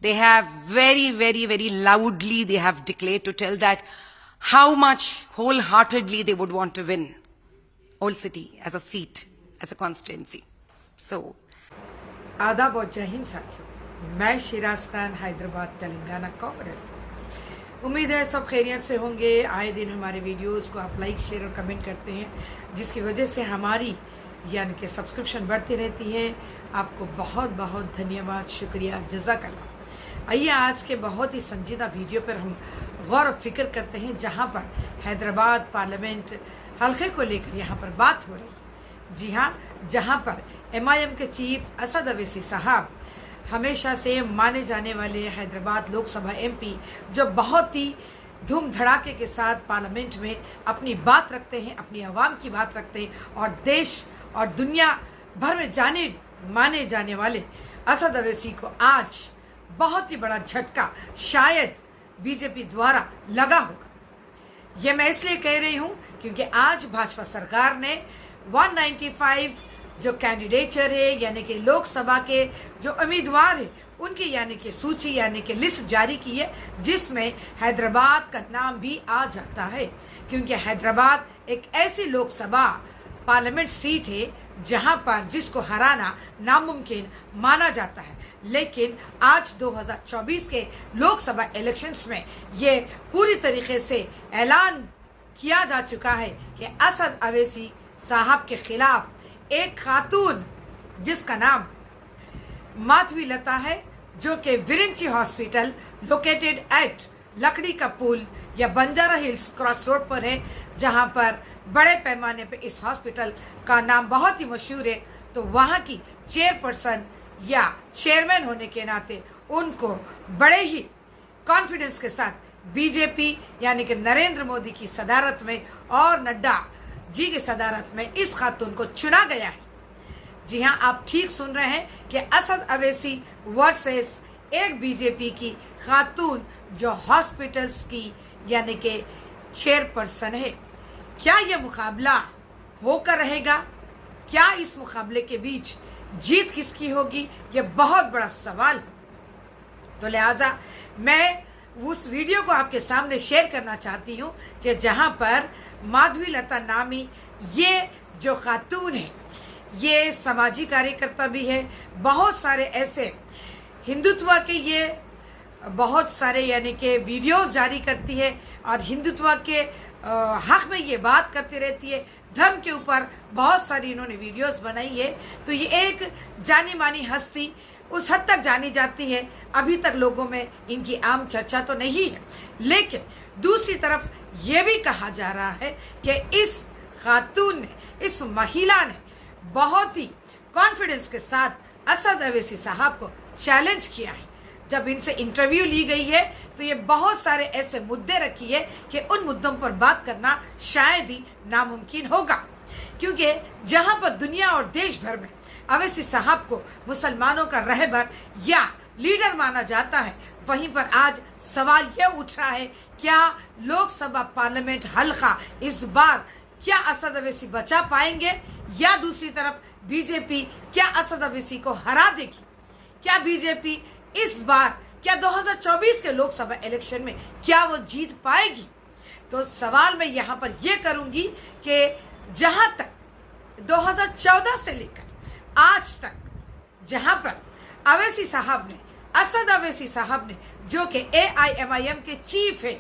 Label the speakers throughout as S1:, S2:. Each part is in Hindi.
S1: they have very loudly they have declared to tell that how much wholeheartedly they would want to win Old City as a seat, as a constituency. So,
S2: आदाब और जय हिंद साथियों, मैं शिराज खान, हैदराबाद तेलंगाना कांग्रेस। उम्मीद है सब खैरियत से होंगे। आए दिन हमारे वीडियोस को आप लाइक, शेयर और कमेंट करते हैं, जिसकी वजह से हमारी यानी कि सब्सक्रिप्शन बढ़ती रहती है। आपको बहुत बहुत धन्यवाद, शुक्रिया, जज़ाकल्लाह। आइए आज के बहुत ही संजीदा वीडियो पर हम गौर और फिक्र करते हैं, जहां पर हैदराबाद पार्लियामेंट हल्के को लेकर यहाँ पर बात हो रही है। जी हाँ, जहां पर MIM के चीफ असद अवैसी साहब हमेशा से माने जाने वाले हैदराबाद लोकसभा MP, जो बहुत ही धूम धड़ाके के साथ पार्लियामेंट में अपनी बात रखते हैं, अपनी आवाम की बात रखते हैं, और देश और दुनिया भर में माने जाने वाले असद अवैसी को आज बहुत ही बड़ा झटका शायद बीजेपी द्वारा लगा होगा। ये मैं इसलिए कह रही हूं क्योंकि आज भाजपा सरकार ने 195 जो कैंडिडेचर है यानी कि लोकसभा के जो उम्मीदवार है उनकी यानी कि सूची यानी कि लिस्ट जारी की है, जिसमें हैदराबाद का नाम भी आ जाता है, क्योंकि हैदराबाद एक ऐसी लोकसभा पार्लियामेंट सीट है जहां पर जिसको हराना नामुमकिन माना जाता है। लेकिन आज 2024 के लोकसभा इलेक्शंस में ये पूरी तरीके से ऐलान किया जा चुका है कि असद अवैसी साहब के खिलाफ एक खातून जिसका नाम माधवी लता है, जो कि विरिंची हॉस्पिटल लोकेटेड एट लकड़ी का पुल या बंजारा हिल्स क्रॉस रोड पर है, जहां पर बड़े पैमाने पे इस हॉस्पिटल का नाम बहुत ही मशहूर है। तो वहां की चेयरपर्सन या चेयरमैन होने के नाते उनको बड़े ही कॉन्फिडेंस के साथ बीजेपी यानी कि नरेंद्र मोदी की सदारत में और नड्डा जी की सदारत में इस खातून को चुना गया है। जी हाँ, आप ठीक सुन रहे हैं कि असद अवैसी वर्सेस एक बीजेपी की खातून जो हॉस्पिटल्स की यानी कि चेयरपर्सन है। क्या यह मुकाबला होकर रहेगा? क्या इस मुकाबले के बीच जीत किसकी होगी? यह बहुत बड़ा सवाल है। तो लिहाजा मैं उस वीडियो को आपके सामने शेयर करना चाहती हूं कि जहां पर माधवी लता नामी ये जो खातून है, ये समाजी कार्यकर्ता भी है, बहुत सारे ऐसे हिंदुत्व के ये बहुत सारे यानी कि वीडियोस जारी करती है और हिंदुत्व के हक में ये बात करती रहती है। धर्म के ऊपर बहुत सारी इन्होंने वीडियोस बनाई है। तो ये एक जानी मानी हस्ती उस हद तक जानी जाती है, अभी तक लोगों में इनकी आम चर्चा तो नहीं है। लेकिन दूसरी तरफ ये भी कहा जा रहा है कि इस खातून ने, इस महिला ने बहुत ही कॉन्फिडेंस के साथ असद अवैसी साहब को चैलेंज किया है। जब इनसे इंटरव्यू ली गई है तो ये बहुत सारे ऐसे मुद्दे रखी है कि उन मुद्दों पर बात करना शायद ही नामुमकिन होगा, क्योंकि जहां पर दुनिया और देश भर में अवैसी साहब को मुसलमानों का रहबर या लीडर माना जाता है, वहीं पर आज सवाल यह उठ रहा है, क्या लोकसभा पार्लियामेंट हल्का इस बार क्या असद अवैसी बचा पाएंगे, या दूसरी तरफ बीजेपी क्या असद अवैसी को हरा देगी? क्या बीजेपी इस बार क्या 2024 के लोकसभा इलेक्शन में क्या वो जीत पाएगी? तो सवाल मैं यहाँ पर यह करूंगी कि जहां तक 2014 से लेकर आज तक जहां पर अवैसी साहब ने, असद अवैसी साहब ने, जो कि AIMIM के चीफ है,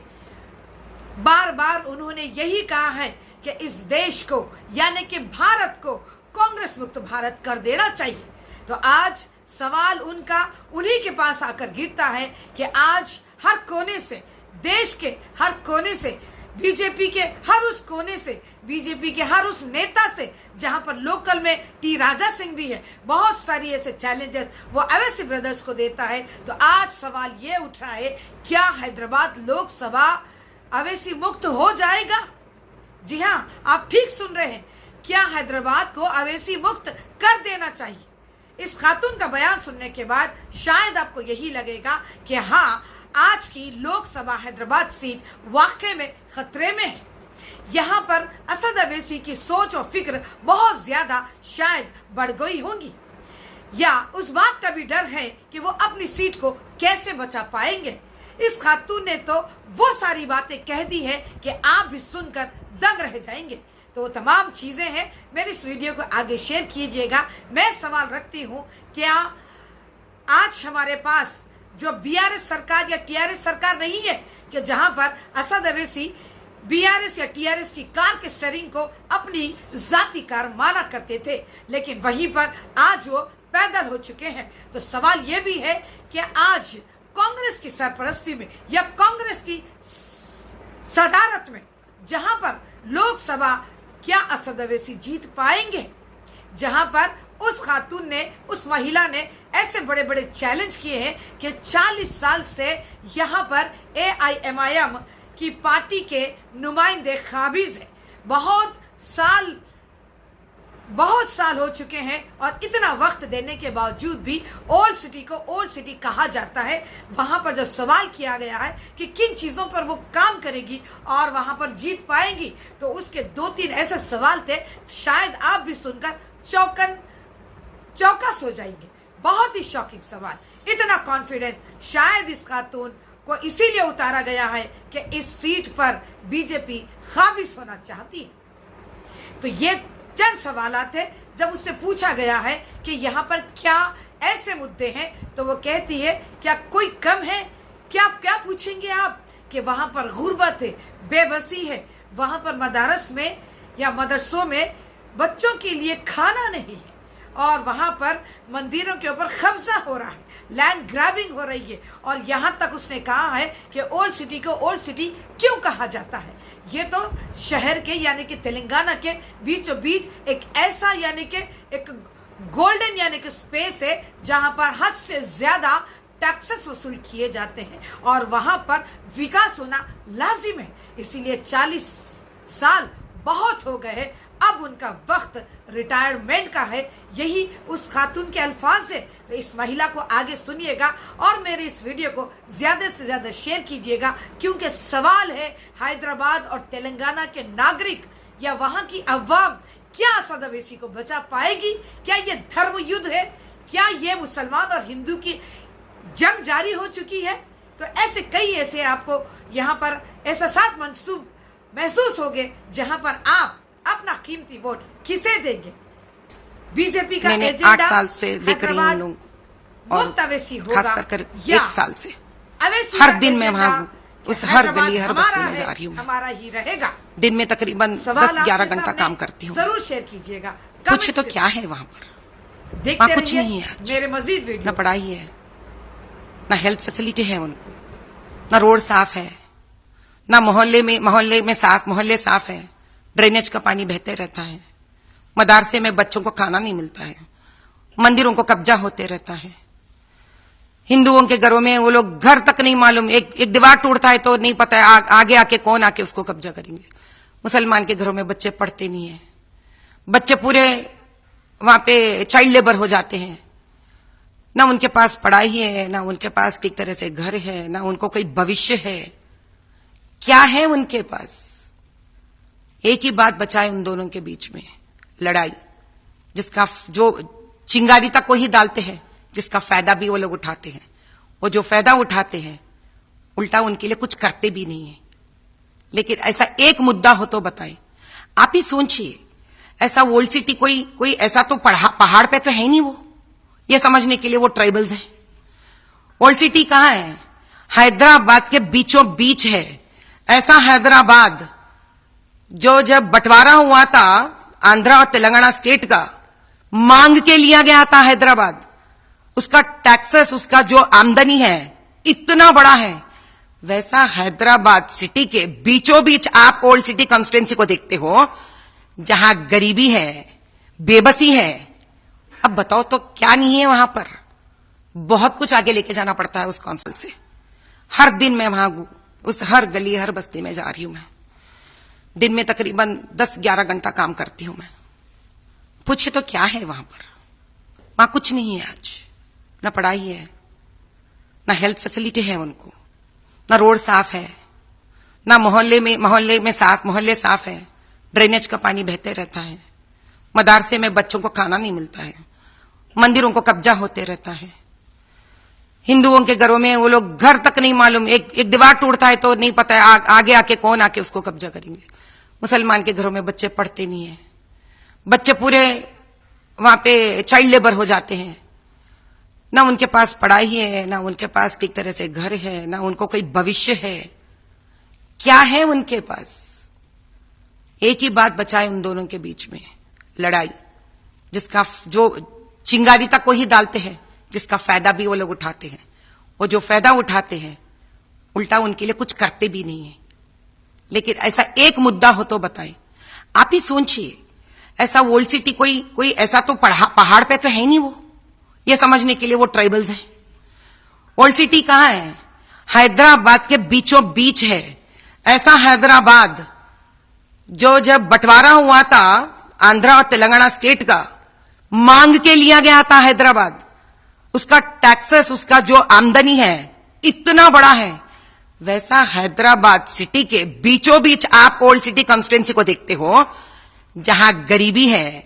S2: बार बार उन्होंने यही कहा है कि इस देश को यानी कि भारत को कांग्रेस मुक्त भारत कर देना चाहिए। तो आज सवाल उनका उन्हीं के पास आकर गिरता है कि आज हर कोने से, देश के हर कोने से, बीजेपी के हर उस कोने से, बीजेपी के हर उस नेता से, जहां पर लोकल में टी राजा सिंह भी है, बहुत सारी ऐसे चैलेंजेस वो अवैसी ब्रदर्स को देता है। तो आज सवाल ये उठ रहा है, क्या हैदराबाद लोकसभा अवैसी मुक्त हो जाएगा? जी हाँ, आप ठीक सुन रहे हैं, क्या हैदराबाद को अवैसी मुक्त कर देना चाहिए? इस खातून का बयान सुनने के बाद शायद आपको यही लगेगा कि हाँ, आज की लोकसभा हैदराबाद सीट वाकई में खतरे में है। यहाँ पर असद अवैसी की सोच और फिक्र बहुत ज्यादा शायद बढ़ गई होंगी। या उस बात का भी डर है कि वो अपनी सीट को कैसे बचा पाएंगे। इस खातून ने तो वो सारी बातें कह दी है कि आप भी सुनकर दंग रह जाएंगे। तो तमाम चीजें हैं, मेरे इस वीडियो को आगे शेयर कीजिएगा। मैं सवाल रखती हूँ, क्या आज हमारे पास जो बीआरएस सरकार या टीआरएस सरकार नहीं है कि जहां पर असद अवैसी बीआरएस या टीआरएस की कार के स्टीयरिंग को अपनी जाती कार माना करते थे, लेकिन वहीं पर आज वो पैदल हो चुके हैं। तो सवाल ये भी है कि आज कांग्रेस की सरपरस्ती में या कांग्रेस की सदारत में जहां पर लोकसभा, क्या असद अवैसी जीत पाएंगे? जहां पर उस खातून ने, उस महिला ने ऐसे बड़े बड़े चैलेंज किए हैं कि 40 साल से यहां पर एआईएमआईएम की पार्टी के नुमाइंदे काबिज है। बहुत साल हो चुके हैं और इतना वक्त देने के बावजूद भी ओल्ड सिटी को ओल्ड सिटी कहा जाता है। वहां पर जब सवाल किया गया है कि किन चीजों पर वो काम करेगी और वहां पर जीत पाएंगी, तो उसके 2-3 ऐसे सवाल थे, शायद आप भी सुनकर चौकस हो जाएंगे। बहुत ही शॉकिंग सवाल, इतना कॉन्फिडेंस शायद इस खातून को इसीलिए उतारा गया है कि इस सीट पर बीजेपी काबिज होना चाहती है। तो ये चंद सवालात है। जब उससे पूछा गया है कि यहाँ पर क्या ऐसे मुद्दे हैं, तो वो कहती है क्या कोई कम है? क्या पूछेंगे आप कि वहां पर गुर्बत है, बेबसी है, वहां पर मदारस में या मदरसों में बच्चों के लिए खाना नहीं है, और वहां पर मंदिरों के ऊपर कब्जा हो रहा है, लैंड ग्रैबिंग हो रही है। और यहां तक उसने कहा है कि ओल्ड सिटी को ओल्ड सिटी क्यों कहा जाता है? ये तो शहर के यानी कि तेलंगाना के बीचों बीच एक ऐसा यानी कि एक गोल्डन यानी कि स्पेस है जहां पर हद से ज्यादा टैक्सेस वसूल किए जाते हैं और वहां पर विकास होना लाजिम है। इसीलिए 40 साल बहुत हो गए हैं, अब उनका वक्त रिटायरमेंट का है। यही उस खातून के अल्फाज है। तो इस महिला को आगे सुनिएगा और मेरे इस वीडियो को ज्यादा से ज्यादा शेयर कीजिएगा, क्योंकि सवाल है हैदराबाद और तेलंगाना के नागरिक या वहां की अवाम क्या असद अवैसी को बचा पाएगी? क्या ये धर्म युद्ध है? क्या ये मुसलमान और हिंदू की जंग जारी हो चुकी है? तो ऐसे कई ऐसे आपको यहाँ पर एहसास महसूस होंगे जहां पर आप अपना कीमती वोट किसे देंगे? बीजेपी का एजेंडा
S1: 8 साल से देख रही हूँ लोग, और खास कर 1 साल से हर दिन मैं वहाँ उस हर गली हर बस्ती में जा रही हूँ।
S2: हमारा ही रहेगा।
S1: दिन में तकरीबन 10-11 घंटा काम करती हूँ।
S2: जरूर शेयर कीजिएगा।
S1: पूछे तो क्या है वहाँ पर?
S2: देखते
S1: कुछ नहीं है आज।
S2: मेरे मजीद वीडियो।
S1: न पढ़ाई है, न हेल्थ फैसिलिटी है उनको, न रोड साफ है, न मोहल्ले साफ है, ड्रेनेज का पानी बहते रहता है, मदरसे में बच्चों को खाना नहीं मिलता है, मंदिरों को कब्जा होते रहता है, हिंदुओं के घरों में वो लोग घर तक नहीं मालूम, एक दीवार टूटता है तो नहीं पता है आगे आके कौन आके उसको कब्जा करेंगे। मुसलमान के घरों में बच्चे पढ़ते नहीं है, बच्चे पूरे वहां पे चाइल्ड लेबर हो जाते हैं। ना उनके पास पढ़ाई है, ना उनके पास ठीक तरह से घर है, ना उनको कोई भविष्य है। क्या है उनके पास? एक ही बात बचा है उन दोनों के बीच में, लड़ाई, जिसका जो चिंगारी तक वही डालते हैं, जिसका फायदा भी वो लोग उठाते हैं। वो जो फायदा उठाते हैं उल्टा उनके लिए कुछ करते भी नहीं है। लेकिन ऐसा एक मुद्दा हो तो बताएं। आप ही सोचिए, ऐसा ओल्ड सिटी कोई ऐसा तो पहाड़ पे तो है नहीं। वो ये समझने के लिए वो ट्राइबल्स है। ओल्ड सिटी कहां है? हैदराबाद के बीचों बीच है। ऐसा हैदराबाद जो जब बंटवारा हुआ था आंध्रा और तेलंगाना स्टेट का, मांग के लिया गया था हैदराबाद। उसका टैक्सेस, उसका जो आमदनी है इतना बड़ा है। वैसा हैदराबाद सिटी के बीचों बीच आप ओल्ड सिटी कॉन्स्टिट्यूंसी को देखते हो, जहां गरीबी है, बेबसी है। अब बताओ तो क्या नहीं है वहां पर? बहुत कुछ आगे लेके जाना पड़ता है उस काउंसिल से। हर दिन मैं वहां उस हर गली हर बस्ती में जा रही हूं। मैं दिन में तकरीबन 10-11 घंटा काम करती हूं मैं। पूछे तो क्या है वहां पर? वहां कुछ नहीं है आज। न पढ़ाई है, न हेल्थ फैसिलिटी है उनको, न रोड साफ है, न मोहल्ले साफ है, ड्रेनेज का पानी बहते रहता है, मदरसे में बच्चों को खाना नहीं मिलता है, मंदिरों को कब्जा होते रहता है। हिंदुओं के घरों में वो लोग घर तक नहीं मालूम, एक दीवार टूटता है तो नहीं पता है आगे आके कौन आके उसको कब्जा करेंगे। मुसलमान के घरों में बच्चे पढ़ते नहीं है, बच्चे पूरे वहां पे चाइल्ड लेबर हो जाते हैं। ना उनके पास पढ़ाई है, ना उनके पास ठीक तरह से घर है, ना उनको कोई भविष्य है। क्या है उनके पास? एक ही बात बचा है उन दोनों के बीच में, लड़ाई, जिसका जो चिंगारी तक वही डालते हैं, जिसका फायदा भी वो लोग उठाते हैं, और जो फायदा उठाते हैं उल्टा उनके लिए कुछ करते भी नहीं है। लेकिन ऐसा एक मुद्दा हो तो बताएं। आप ही सोचिए, ऐसा ओल्ड सिटी कोई ऐसा तो पहाड़ पे तो है नहीं, वो ये समझने के लिए वो ट्राइबल्स हैं। ओल्ड सिटी कहां है? हैदराबाद के बीचों बीच है। ऐसा हैदराबाद जो जब बंटवारा हुआ था आंध्रा और तेलंगाना स्टेट का, मांग के लिया गया था हैदराबाद। उसका टैक्सेस, उसका जो आमदनी है इतना बड़ा है। वैसा हैदराबाद सिटी के बीचों बीच आप ओल्ड सिटी कॉन्स्टिट्यूएंसी को देखते हो, जहां गरीबी है,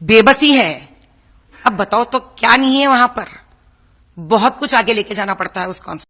S1: बेबसी है। अब बताओ तो क्या नहीं है वहां पर? बहुत कुछ आगे लेके जाना पड़ता है उस कॉन्स्टिट्यूएंसी